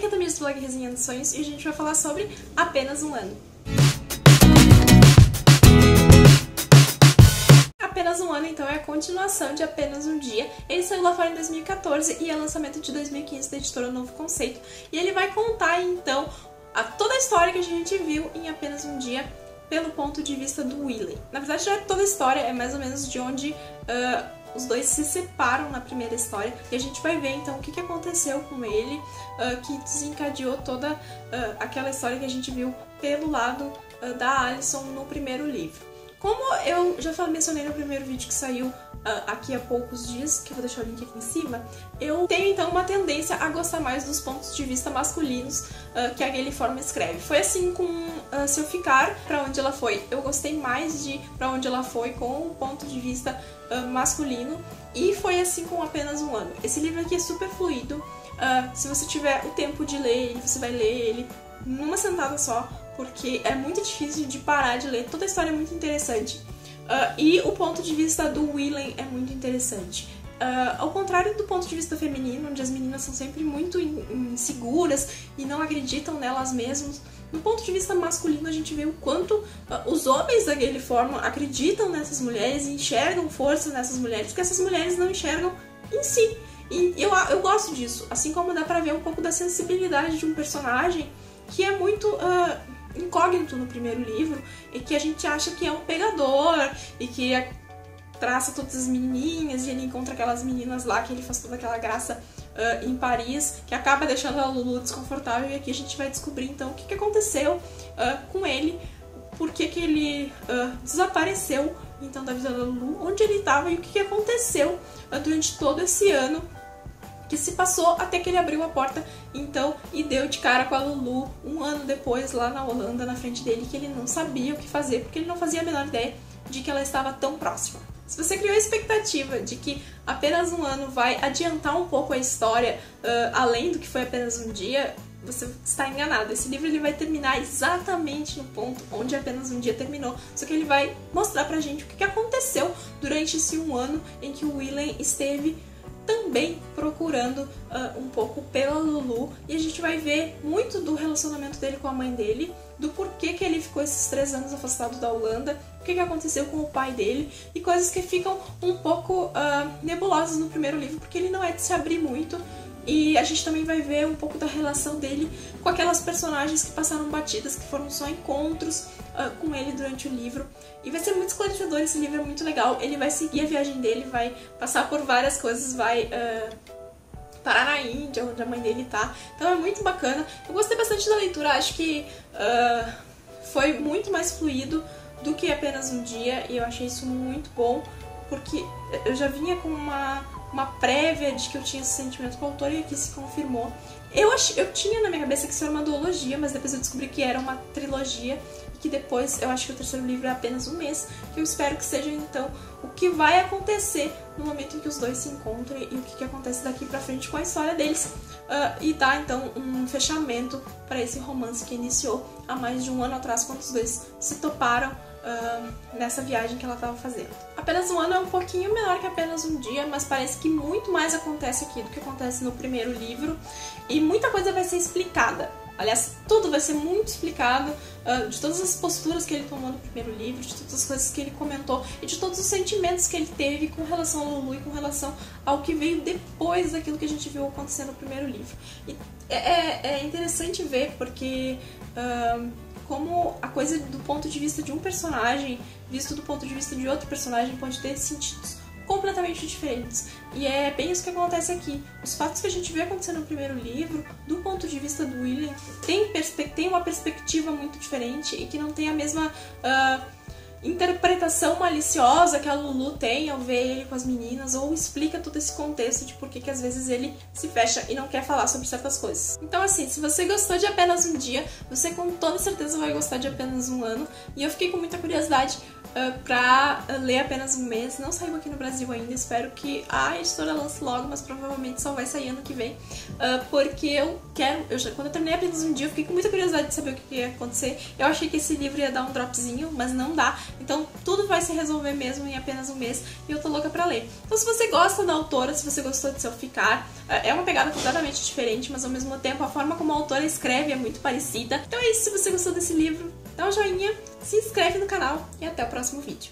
aqui é a Tamires do blog Resenhando Sonhos e a gente vai falar sobre Apenas um Ano. Apenas um Ano, então, é a continuação de Apenas um Dia. Ele saiu lá fora em 2014 e é lançamento de 2015 da editora Novo Conceito. E ele vai contar, então, toda a história que a gente viu em Apenas um Dia pelo ponto de vista do Willen. Na verdade, não é toda a história, é mais ou menos de onde os dois se separam na primeira história. E a gente vai ver, então, o que aconteceu com ele, que desencadeou toda aquela história que a gente viu pelo lado da Alison no primeiro livro. Como eu já mencionei no primeiro vídeo que saiu aqui há poucos dias, que eu vou deixar o link aqui em cima, eu tenho então uma tendência a gostar mais dos pontos de vista masculinos que a Gayle Forman escreve. Foi assim com Se Eu Ficar, Pra Onde Ela Foi. Eu gostei mais de Pra Onde Ela Foi com o ponto de vista masculino, e foi assim com Apenas um Ano. Esse livro aqui é super fluido. Se você tiver o tempo de ler ele, você vai ler ele numa sentada só, porque é muito difícil de parar de ler. Toda a história é muito interessante. E o ponto de vista do Willen é muito interessante. Ao contrário do ponto de vista feminino, onde as meninas são sempre muito inseguras e não acreditam nelas mesmas, no ponto de vista masculino a gente vê o quanto os homens da Gayle Forman acreditam nessas mulheres e enxergam força nessas mulheres, que essas mulheres não enxergam em si. E eu gosto disso, assim como dá pra ver um pouco da sensibilidade de um personagem que é muito incógnito no primeiro livro, e que a gente acha que é um pegador e que traça todas as menininhas, e ele encontra aquelas meninas lá que ele faz toda aquela graça em Paris, que acaba deixando a Lulu desconfortável. E aqui a gente vai descobrir então o que aconteceu com ele, por que ele desapareceu então da vida da Lulu, onde ele estava e o que aconteceu durante todo esse ano que se passou até que ele abriu a porta então e deu de cara com a Lulu um ano depois lá na Holanda, na frente dele, que ele não sabia o que fazer, porque ele não fazia a menor ideia de que ela estava tão próxima. Se você criou a expectativa de que Apenas um Ano vai adiantar um pouco a história, além do que foi Apenas um Dia, você está enganado. Esse livro ele vai terminar exatamente no ponto onde Apenas um Dia terminou, só que ele vai mostrar pra gente o que aconteceu durante esse um ano em que o Willen esteve também procurando um pouco pela Lulu, e a gente vai ver muito do relacionamento dele com a mãe dele, do porquê que ele ficou esses 3 anos afastado da Holanda, o que aconteceu com o pai dele, e coisas que ficam um pouco nebulosas no primeiro livro, porque ele não é de se abrir muito. E a gente também vai ver um pouco da relação dele com aquelas personagens que passaram batidas, que foram só encontros com ele durante o livro. E vai ser muito esclarecedor, esse livro é muito legal. Ele vai seguir a viagem dele, vai passar por várias coisas, vai parar na Índia, onde a mãe dele tá. Então é muito bacana. Eu gostei bastante da leitura, acho que foi muito mais fluido do que Apenas um Dia, e eu achei isso muito bom, porque eu já vinha com uma prévia de que eu tinha esse sentimento com o autor, e aqui se confirmou. Eu tinha na minha cabeça que isso era uma duologia, mas depois eu descobri que era uma trilogia, e que depois eu acho que o terceiro livro é apenas um mês, que eu espero que seja então o que vai acontecer no momento em que os dois se encontram, e o que acontece daqui pra frente com a história deles, e dá então um fechamento para esse romance que iniciou há mais de um ano atrás, quando os dois se toparam nessa viagem que ela estava fazendo. Apenas um Ano é um pouquinho menor que Apenas um Dia, mas parece que muito mais acontece aqui do que acontece no primeiro livro, e muita coisa vai ser explicada. Aliás, tudo vai ser muito explicado, de todas as posturas que ele tomou no primeiro livro, de todas as coisas que ele comentou e de todos os sentimentos que ele teve com relação ao Lulu e com relação ao que veio depois daquilo que a gente viu acontecer no primeiro livro. E é interessante ver, porque como a coisa do ponto de vista de um personagem visto do ponto de vista de outro personagem pode ter sentidos completamente diferentes. E é bem isso que acontece aqui. Os fatos que a gente vê acontecer no primeiro livro, do ponto de vista do Willen, tem uma perspectiva muito diferente, e que não tem a mesma interpretação maliciosa que a Lulu tem ao ver ele com as meninas, ou explica todo esse contexto de por que às vezes ele se fecha e não quer falar sobre certas coisas. Então assim, se você gostou de Apenas um Dia, você com toda certeza vai gostar de Apenas um Ano, e eu fiquei com muita curiosidade pra ler Apenas um Mês. Não saiu aqui no Brasil ainda, espero que a editora lance logo, mas provavelmente só vai sair ano que vem, porque quando eu terminei Apenas um Dia, eu fiquei com muita curiosidade de saber o que ia acontecer. Eu achei que esse livro ia dar um dropzinho, mas não dá. então tudo vai se resolver mesmo em apenas um mês e eu tô louca pra ler. Então se você gosta da autora, se você gostou de Seu Ficar, é uma pegada completamente diferente, mas ao mesmo tempo a forma como a autora escreve é muito parecida. Então é isso, se você gostou desse livro, dá um joinha, se inscreve no canal e até o próximo vídeo.